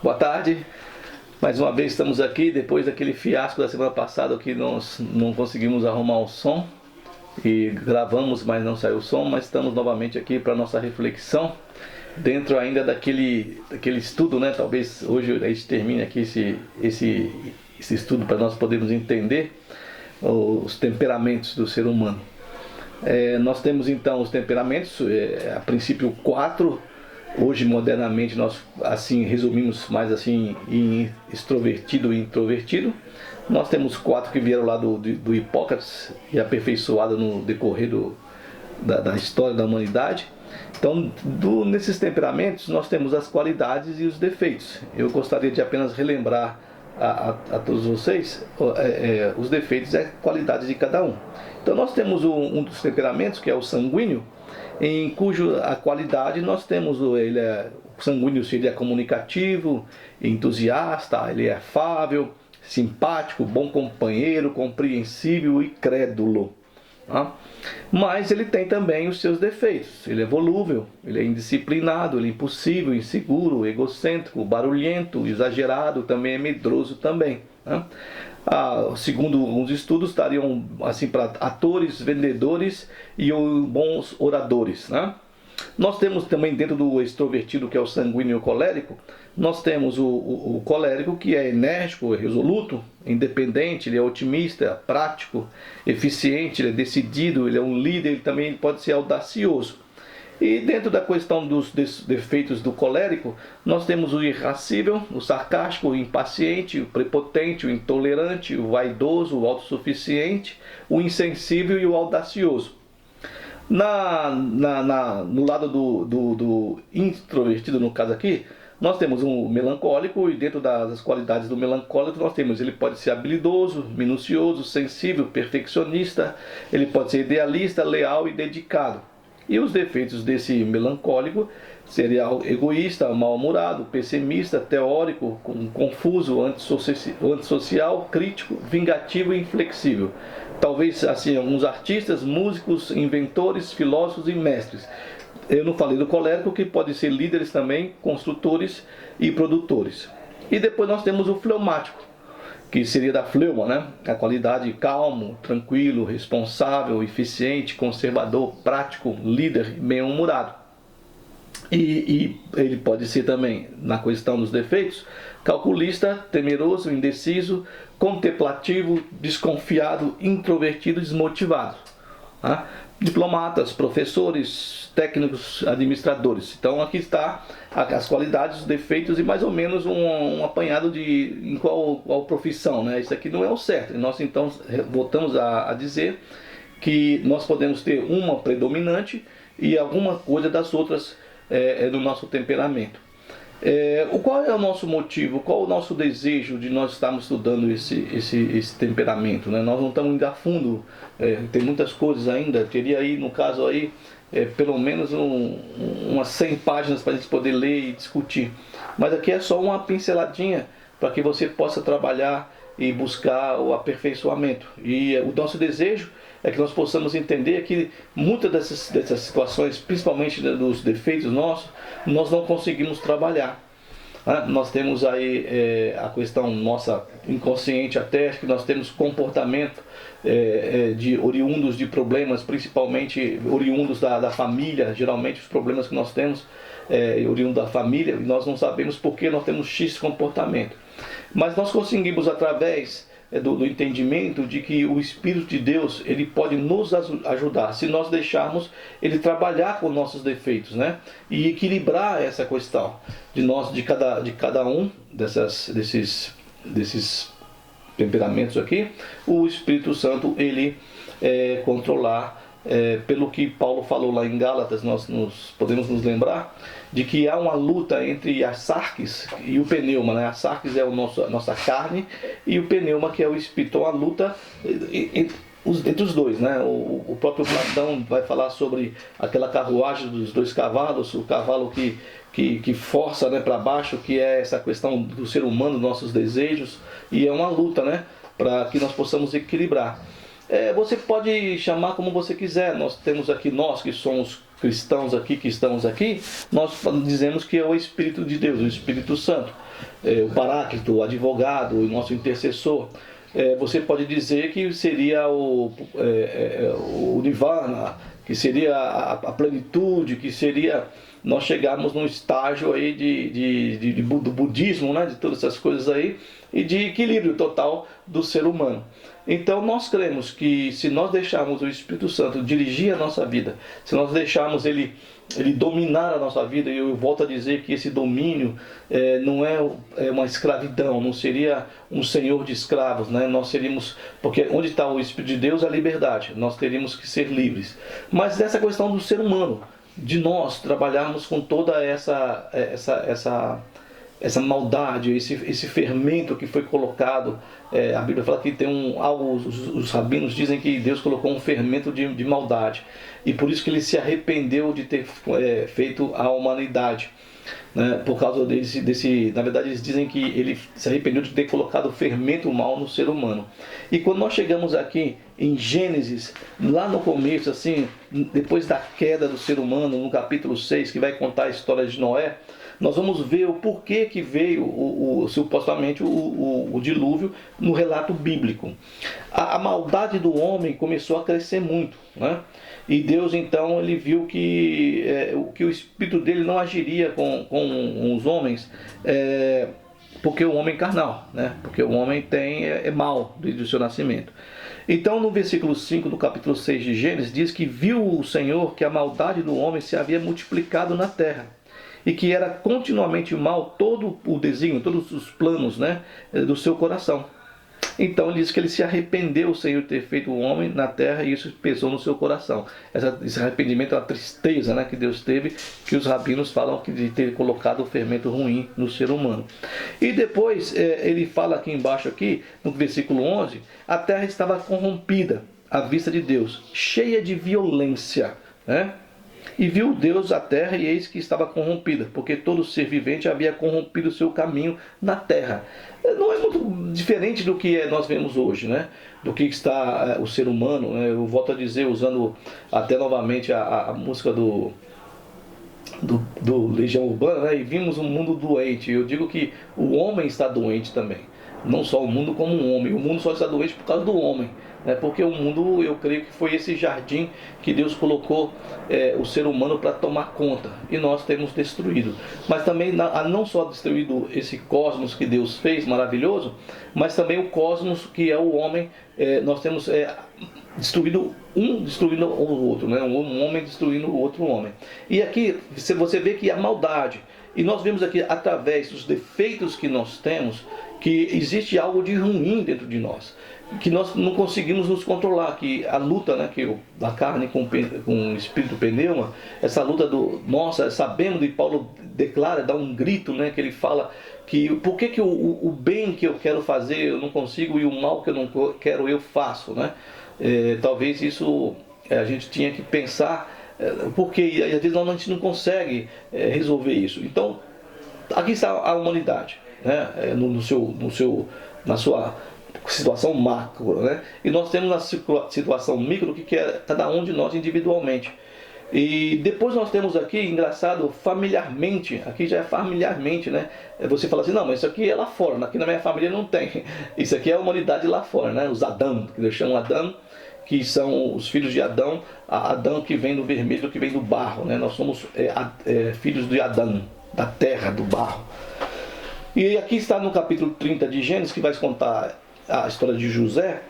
Boa tarde. Mais uma vez estamos aqui depois daquele fiasco da semana passada que nós não conseguimos arrumar o som e gravamos, mas não saiu o som, mas estamos novamente aqui para nossa reflexão dentro ainda daquele estudo, né? Talvez hoje a gente termine aqui esse estudo para nós podermos entender os temperamentos do ser humano. Nós temos então os temperamentos, a princípio 4. Hoje, modernamente, nós assim resumimos mais assim em extrovertido e introvertido. Nós temos 4 que vieram lá do Hipócrates e aperfeiçoados no decorrer da história da humanidade. Então, nesses temperamentos, nós temos as qualidades e os defeitos. Eu gostaria de apenas relembrar a todos vocês os defeitos e as qualidades de cada um. Então, nós temos um dos temperamentos, que é o sanguíneo, em cujo a qualidade nós temos o sanguíneo, ele é comunicativo, entusiasta, ele é afável, simpático, bom companheiro, compreensível e crédulo. Tá? Mas ele tem também os seus defeitos. Ele é volúvel, ele é indisciplinado, ele é impulsivo, inseguro, egocêntrico, barulhento, exagerado, também é medroso também. Tá? Segundo alguns estudos, estariam assim para atores, vendedores e bons oradores, né? Nós temos também dentro do extrovertido, que é o sanguíneo colérico, nós temos o colérico, que é enérgico, resoluto, independente, ele é otimista, prático, eficiente, ele é decidido, ele é um líder, ele também pode ser audacioso. E dentro da questão dos defeitos do colérico, nós temos o irascível, o sarcástico, o impaciente, o prepotente, o intolerante, o vaidoso, o autossuficiente, o insensível e o audacioso. No lado do introvertido, no caso aqui, nós temos um melancólico, e dentro das qualidades do melancólico nós temos, ele pode ser habilidoso, minucioso, sensível, perfeccionista, ele pode ser idealista, leal e dedicado. E os defeitos desse melancólico seria egoísta, mal-humorado, pessimista, teórico, confuso, antissocial, crítico, vingativo e inflexível. Talvez assim alguns artistas, músicos, inventores, filósofos e mestres. Eu não falei do colérico, que pode ser líderes também, construtores e produtores. E depois nós temos o fleumático, que seria da fleuma, né? A qualidade calmo, tranquilo, responsável, eficiente, conservador, prático, líder, bem-humorado. E ele pode ser também, na questão dos defeitos, calculista, temeroso, indeciso, contemplativo, desconfiado, introvertido, desmotivado. Tá? Diplomatas, professores, técnicos, administradores. Então aqui está as qualidades, os defeitos e mais ou menos um apanhado de em qual profissão, né? Isso aqui não é o certo. Nós então voltamos a dizer que nós podemos ter uma predominante e alguma coisa das outras do nosso temperamento. Qual é o nosso motivo, qual é o nosso desejo de nós estarmos estudando esse temperamento, né? Nós não estamos indo a fundo, tem muitas coisas ainda, teria aí, no caso aí, pelo menos umas 100 páginas para a gente poder ler e discutir. Mas aqui é só uma pinceladinha para que você possa trabalhar e buscar o aperfeiçoamento. E o nosso desejo é que nós possamos entender que muitas dessas situações, principalmente dos defeitos nossos, nós não conseguimos trabalhar. Nós temos aí a questão nossa inconsciente até, que nós temos comportamento oriundos de problemas, principalmente oriundos da família. Geralmente os problemas que nós temos oriundos da família, e nós não sabemos por que nós temos X comportamento. Mas nós conseguimos, através do entendimento de que o Espírito de Deus, ele pode nos ajudar, se nós deixarmos ele trabalhar com nossos defeitos, né? E equilibrar essa questão de cada um desses temperamentos aqui, o Espírito Santo, ele controlar. Pelo que Paulo falou lá em Gálatas, nós podemos nos lembrar de que há uma luta entre a sarx e o pneuma, né? A sarx é a nossa carne e o pneuma, que é o espírito. Então a luta entre os dois, né? O próprio Platão vai falar sobre aquela carruagem dos 2 cavalos, o cavalo que força, né, para baixo, que é essa questão do ser humano, nossos desejos, e é uma luta, né, para que nós possamos equilibrar. Você pode chamar como você quiser. Nós temos aqui, nós que somos cristãos aqui que estamos aqui, nós dizemos que é o Espírito de Deus, o Espírito Santo, o Paráclito, o advogado, o nosso intercessor. Você pode dizer que seria o Nirvana, que seria a plenitude, que seria nós chegarmos num estágio aí do budismo, né, de todas essas coisas aí, e de equilíbrio total do ser humano. Então nós cremos que se nós deixarmos o Espírito Santo dirigir a nossa vida, se nós deixarmos ele dominar a nossa vida, e eu volto a dizer que esse domínio não é uma escravidão, não seria um senhor de escravos, né? Nós seríamos, porque onde está o Espírito de Deus é a liberdade, nós teríamos que ser livres. Mas dessa questão do ser humano, de nós trabalharmos com toda essa maldade, esse fermento que foi colocado. A Bíblia fala que tem os rabinos dizem que Deus colocou um fermento de maldade, e por isso que ele se arrependeu de ter feito a humanidade, né? Por causa na verdade eles dizem que ele se arrependeu de ter colocado o fermento mal no ser humano. E quando nós chegamos aqui em Gênesis, lá no começo, assim, depois da queda do ser humano, no capítulo 6, que vai contar a história de Noé, nós vamos ver o porquê que veio supostamente o dilúvio no relato bíblico. A maldade do homem começou a crescer muito, né? E Deus então ele viu que o espírito dele não agiria com os homens, porque o homem é carnal, né? Porque o homem é mau desde o seu nascimento. Então no versículo 5 do capítulo 6 de Gênesis diz que viu o Senhor que a maldade do homem se havia multiplicado na terra, e que era continuamente mal todo o desígnio, todos os planos, né, do seu coração. Então ele diz que ele se arrependeu, o Senhor, de ter feito o homem na terra, e isso pesou no seu coração. Esse arrependimento é uma tristeza, né, que Deus teve, que os rabinos falam que de ter colocado o fermento ruim no ser humano. E depois ele fala aqui embaixo, aqui, no versículo 11, a terra estava corrompida à vista de Deus, cheia de violência, né? E viu Deus a terra, e eis que estava corrompida, porque todo ser vivente havia corrompido o seu caminho na terra. Não é muito diferente do que nós vemos hoje, né? Do que está o ser humano, né? Eu volto a dizer, usando até novamente a música do Legião Urbana, né? E vimos um mundo doente. Eu digo que o homem está doente também. Não só o mundo como um homem. O mundo só está doente por causa do homem, né? Porque o mundo, eu creio que foi esse jardim que Deus colocou o ser humano para tomar conta, e nós temos destruído. Mas também não só destruído esse cosmos que Deus fez maravilhoso, mas também o cosmos que é o homem. Nós temos destruído destruindo o outro, né? Um homem destruindo o outro homem. E aqui você vê que a maldade, e nós vemos aqui através dos defeitos que nós temos, que existe algo de ruim dentro de nós, que nós não conseguimos nos controlar, que a luta, né, da carne com o espírito pneuma, essa luta sabemos, e Paulo declara, dá um grito, né, que ele fala que por que o bem que eu quero fazer eu não consigo, e o mal que eu não quero eu faço, né? Talvez isso a gente tinha que pensar, porque às vezes a gente não consegue resolver isso. Então aqui está a humanidade, né? Na sua situação macro, né? E nós temos na situação micro, que é cada um de nós individualmente. E depois nós temos aqui, engraçado, familiarmente. Aqui já é familiarmente, né? Você fala assim, não, mas isso aqui é lá fora, aqui na minha família não tem. Isso aqui é a humanidade lá fora, né? Os Adão, que eles chamam Adão, que são os filhos de Adão. Adão que vem do vermelho, que vem do barro, né? Nós somos filhos de Adão, da terra, do barro. E aqui está no capítulo 30 de Gênesis, que vai contar a história de José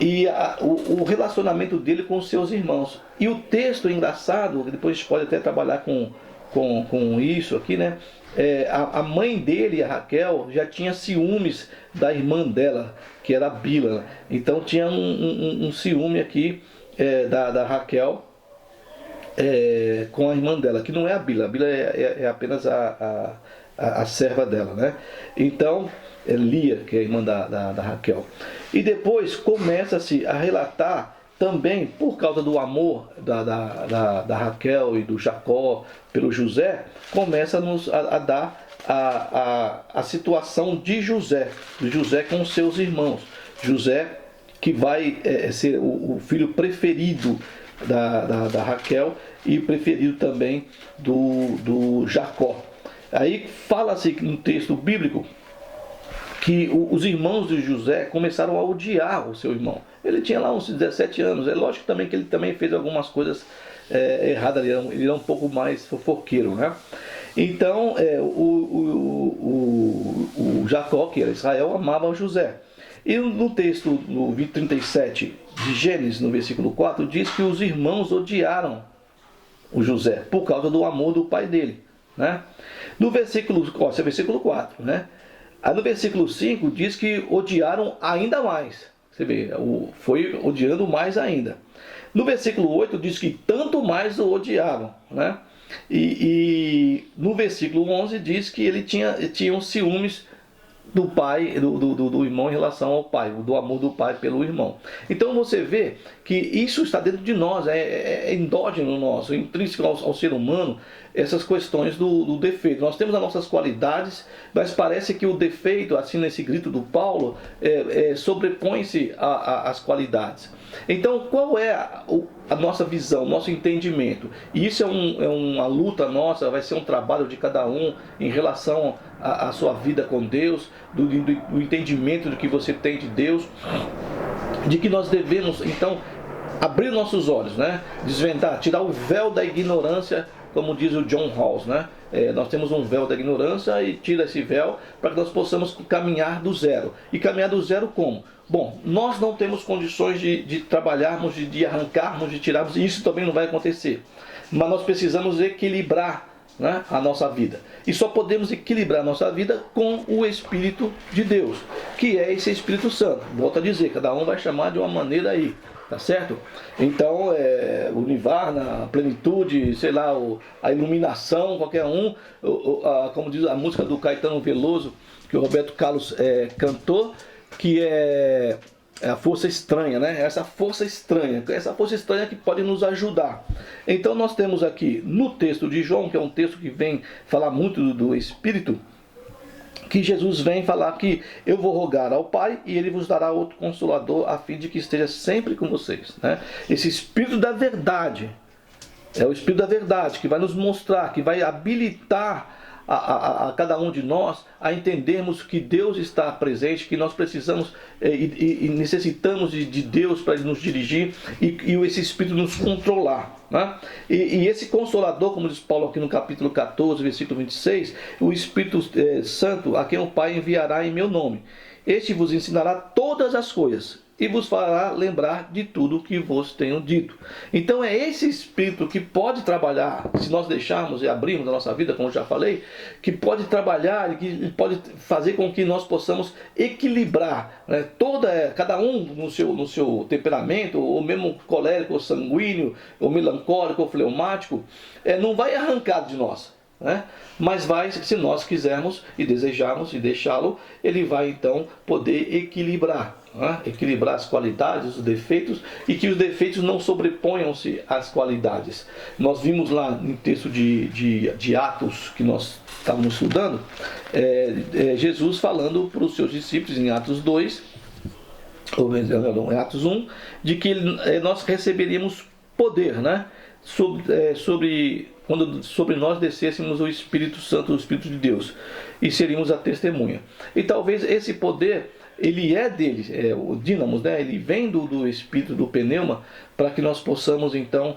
e o relacionamento dele com os seus irmãos. E o texto engraçado, depois a gente pode até trabalhar com isso aqui, né? A mãe dele, a Raquel, já tinha ciúmes da irmã dela, que era a Bila. Então tinha um ciúme aqui da Raquel com a irmã dela, que não é a Bila. A Bila é apenas a serva dela, né? Então Lia, que é a irmã da Raquel. E depois começa-se a relatar também, por causa do amor da Raquel e do Jacó pelo José, começa-nos a dar a situação de José com seus irmãos. José, que vai ser o filho preferido da Raquel e preferido também do Jacó. Aí fala-se no texto bíblico que os irmãos de José começaram a odiar o seu irmão. Ele tinha lá uns 17 anos. É lógico também que ele também fez algumas coisas erradas. Ele era um pouco mais fofoqueiro, né? Então, o Jacó, que era Israel, amava o José. E no texto, no 37 de Gênesis, no versículo 4, diz que os irmãos odiaram o José por causa do amor do pai dele, né? No versículo, esse é o versículo 4, né? Aí no versículo 5 diz que odiaram ainda mais. Você vê, foi odiando mais ainda. No versículo 8 diz que tanto mais o odiavam, né? E no versículo 11 diz que ele tinha ciúmes do pai, do irmão em relação ao pai, do amor do pai pelo irmão. Então você vê que isso está dentro de nós, é endógeno nosso, intrínseco ao ser humano, essas questões do defeito. Nós temos as nossas qualidades, mas parece que o defeito, assim nesse grito do Paulo, sobrepõe-se às qualidades. Então qual é a nossa visão, nosso entendimento? E isso é uma luta nossa, vai ser um trabalho de cada um em relação à sua vida com Deus, do entendimento do que você tem de Deus, de que nós devemos então abrir nossos olhos, né? Desvendar, tirar o véu da ignorância, como diz o John Rawls, né? Nós temos um véu da ignorância e tira esse véu para que nós possamos caminhar do zero. E caminhar do zero como? Bom, nós não temos condições de trabalharmos, de arrancarmos, de tirarmos, e isso também não vai acontecer. Mas nós precisamos equilibrar, né, a nossa vida. E só podemos equilibrar a nossa vida com o Espírito de Deus, que é esse Espírito Santo. Volto a dizer, cada um vai chamar de uma maneira aí. Tá certo? Então, o Nirvana, a plenitude, sei lá, a iluminação, qualquer um, como diz a música do Caetano Veloso, que o Roberto Carlos cantou, que é a força estranha, né? Essa força estranha que pode nos ajudar. Então nós temos aqui no texto de João, que é um texto que vem falar muito do Espírito, que Jesus vem falar que eu vou rogar ao Pai e Ele vos dará outro Consolador a fim de que esteja sempre com vocês, né? Esse Espírito da verdade, é o Espírito da verdade que vai nos mostrar, que vai habilitar a cada um de nós a entendermos que Deus está presente, que nós precisamos e necessitamos de Deus para nos dirigir e esse Espírito nos controlar, né? E esse Consolador, como diz Paulo aqui no capítulo 14, versículo 26, o Espírito Santo, a quem o Pai enviará em meu nome. Este vos ensinará todas as coisas e vos fará lembrar de tudo o que vos tenho dito. Então é esse Espírito que pode trabalhar, se nós deixarmos e abrirmos a nossa vida, como já falei, que pode trabalhar e que pode fazer com que nós possamos equilibrar, né, cada um no seu temperamento, ou mesmo colérico, ou sanguíneo, ou melancólico, ou fleumático, não vai arrancar de nós, né? Mas vai, se nós quisermos e desejarmos e deixá-lo, ele vai então poder equilibrar, né? Equilibrar as qualidades, os defeitos, e que os defeitos não sobreponham-se às qualidades. Nós vimos lá no texto de Atos, que nós estávamos estudando, Jesus falando para os seus discípulos em Atos 2, ou em Atos 1, de que nós receberíamos poder, né? Quando sobre nós descêssemos o Espírito Santo, o Espírito de Deus, e seríamos a testemunha. E talvez esse poder, ele é dele, o dínamos, né? Ele vem do Espírito, do pneuma, para que nós possamos então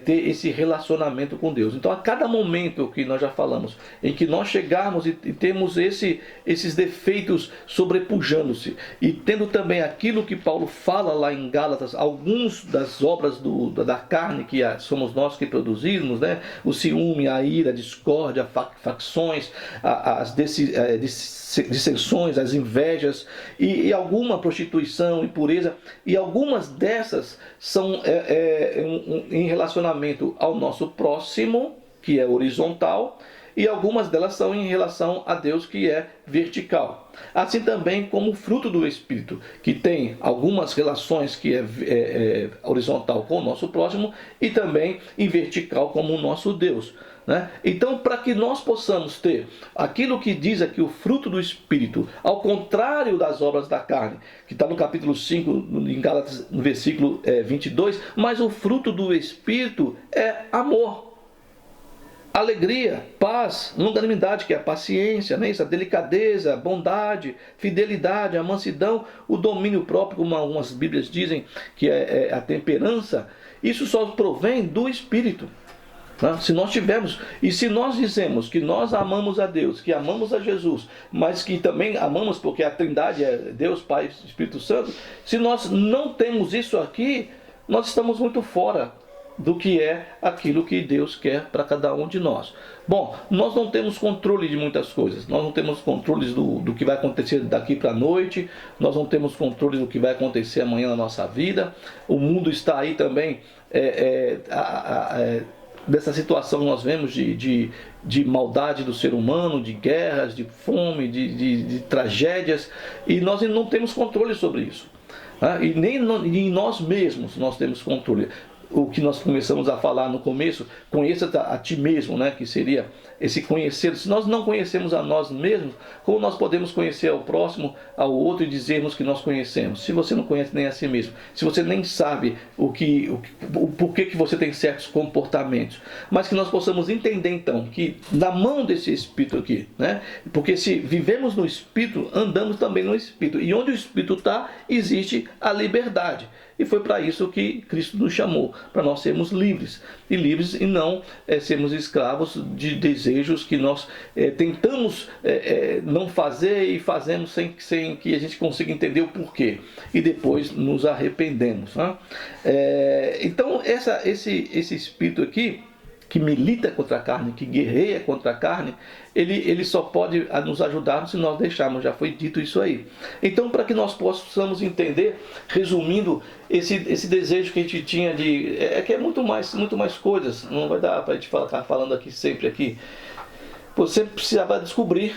ter esse relacionamento com Deus. Então a cada momento que nós já falamos, em que nós chegarmos e temos esses defeitos sobrepujando-se, e tendo também aquilo que Paulo fala lá em Gálatas, alguns das obras da carne que somos nós que produzimos, né? O ciúme, a ira, a discórdia, facções, as dissensões, as invejas e alguma prostituição, impureza, e algumas dessas são em relacionamento ao nosso próximo, que é horizontal, e algumas delas são em relação a Deus, que é vertical. Assim também como o fruto do Espírito, que tem algumas relações que é horizontal com o nosso próximo e também em vertical como o nosso Deus. né? Então, para que nós possamos ter aquilo que diz aqui, o fruto do Espírito, ao contrário das obras da carne, que está no capítulo 5, em Gálatas, no versículo 22, mas o fruto do Espírito é amor, alegria, paz, longanimidade, que é a paciência, né? Isso, a delicadeza, a bondade, fidelidade, a mansidão, o domínio próprio, como algumas Bíblias dizem, que é a temperança. Isso só provém do Espírito. Se nós tivermos, e se nós dizemos que nós amamos a Deus, que amamos a Jesus, mas que também amamos porque a Trindade é Deus, Pai e Espírito Santo, se nós não temos isso aqui, nós estamos muito fora do que é aquilo que Deus quer para cada um de nós. Bom, nós não temos controle de muitas coisas, nós não temos controle do que vai acontecer daqui para a noite, nós não temos controle do que vai acontecer amanhã na nossa vida. O mundo está aí também, dessa situação que nós vemos de maldade do ser humano, de guerras, de fome, de tragédias, e nós não temos controle sobre isso. E nem em nós mesmos nós temos controle. O que nós começamos a falar no começo, conheça a ti mesmo, né? Que seria esse conhecer. Se nós não conhecemos a nós mesmos, como nós podemos conhecer ao próximo, ao outro, e dizermos que nós conhecemos? Se você não conhece nem a si mesmo, se você nem sabe o porquê que você tem certos comportamentos, mas que nós possamos entender então que na mão desse Espírito aqui, né? Porque se vivemos no Espírito, andamos também no Espírito, e onde o Espírito está, existe a liberdade. E foi para isso que Cristo nos chamou, para nós sermos livres e não sermos escravos de desejos que nós tentamos não fazer e fazemos sem que a gente consiga entender o porquê, e depois nos arrependemos, né? Então esse Espírito aqui, que milita contra a carne, que guerreia contra a carne, ele só pode nos ajudar se nós deixarmos, já foi dito isso aí. Então, para que nós possamos entender, resumindo, esse desejo que a gente tinha que é muito mais coisas, não vai dar para a gente ficar falando aqui sempre aqui. Você precisava descobrir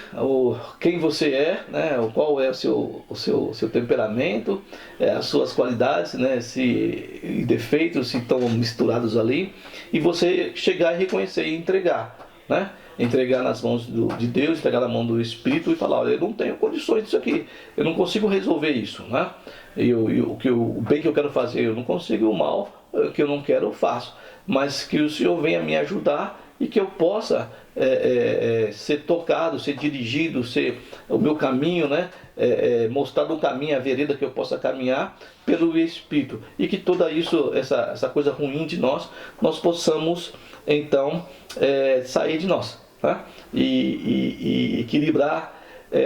quem você é, né? Qual é o seu temperamento, as suas qualidades, né? E defeitos, se estão misturados ali, e você chegar e reconhecer e entregar, né? Entregar nas mãos de Deus, entregar na mão do Espírito e falar: olha, eu não tenho condições disso aqui, eu não consigo resolver isso, né? O bem que eu quero fazer eu não consigo, o mal que eu não quero eu faço, mas que o Senhor venha me ajudar e que eu possa ser tocado, ser dirigido, ser o meu caminho, né? Mostrado um caminho, a vereda que eu possa caminhar pelo Espírito, e que toda isso, essa coisa ruim de nós possamos então sair de nós, tá? E equilibrar.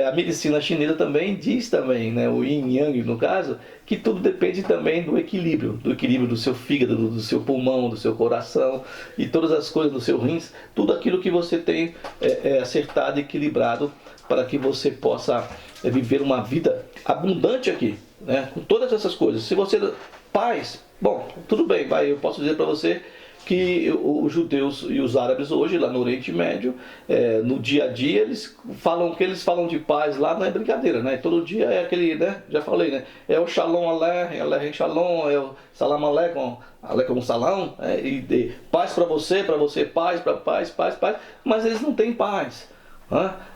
A medicina chinesa também diz também, né, o yin yang no caso, que tudo depende também do equilíbrio do seu fígado, do seu pulmão, do seu coração, e todas as coisas do seu rins, tudo aquilo que você tem acertado e equilibrado, para que você possa viver uma vida abundante aqui, né, com todas essas coisas. Se você paz, bom, tudo bem, eu posso dizer para você que os judeus e os árabes hoje, lá no Oriente Médio, no dia a dia, eles falam de paz lá, não é brincadeira, né? Todo dia é aquele, né? Já falei, né? É o Shalom Aleichem, Aleichem Shalom, é o Salam Aleikum, Aleikum Salam, e paz para você, paz, para paz, mas eles não têm paz.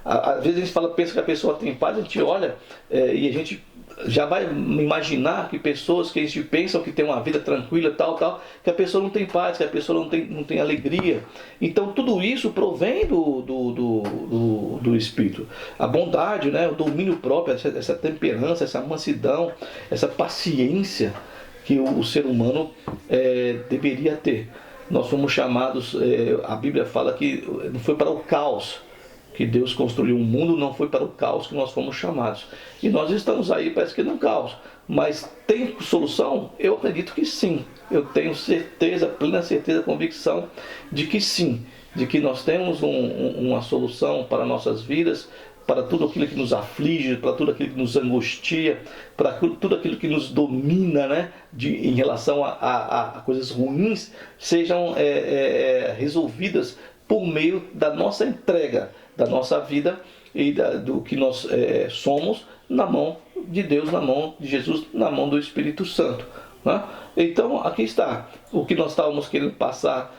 Às vezes a gente pensa que a pessoa tem paz, a gente olha e a gente já vai imaginar que pessoas que a gente pensa que tem uma vida tranquila, tal, que a pessoa não tem paz, que a pessoa não tem alegria. Então tudo isso provém do Espírito. A bondade, né? O domínio próprio, essa temperança, essa mansidão, essa paciência que o ser humano deveria ter. Nós fomos chamados, a Bíblia fala que não foi para o caos que Deus construiu o mundo, não foi para o caos que nós fomos chamados. E nós estamos aí, parece que num caos. Mas tem solução? Eu acredito que sim. Eu tenho certeza, plena certeza, convicção de que sim. De que nós temos uma solução para nossas vidas, para tudo aquilo que nos aflige, para tudo aquilo que nos angustia, para tudo aquilo que nos domina, né? Em relação a coisas ruins, sejam resolvidas por meio da nossa entrega, da nossa vida e do que nós somos, na mão de Deus, na mão de Jesus, na mão do Espírito Santo, né? Então aqui está o que nós estávamos querendo passar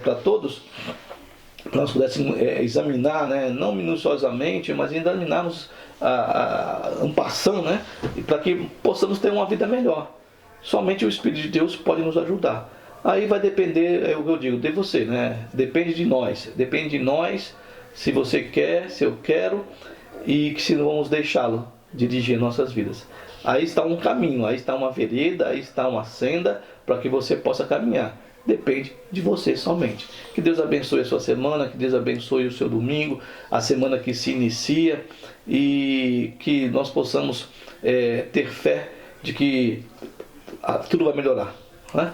para todos, nós pudéssemos examinar, né, não minuciosamente, mas examinarmos um passão, né, para que possamos ter uma vida melhor. Somente o Espírito de Deus pode nos ajudar. Aí vai depender, é o que eu digo, de você, né? Depende de nós, se você quer, se eu quero, e se não vamos deixá-lo dirigir nossas vidas. Aí está um caminho, aí está uma vereda, aí está uma senda para que você possa caminhar. Depende de você somente. Que Deus abençoe a sua semana, que Deus abençoe o seu domingo, a semana que se inicia, e que nós possamos ter fé de que tudo vai melhorar, né?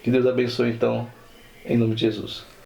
Que Deus abençoe então, em nome de Jesus.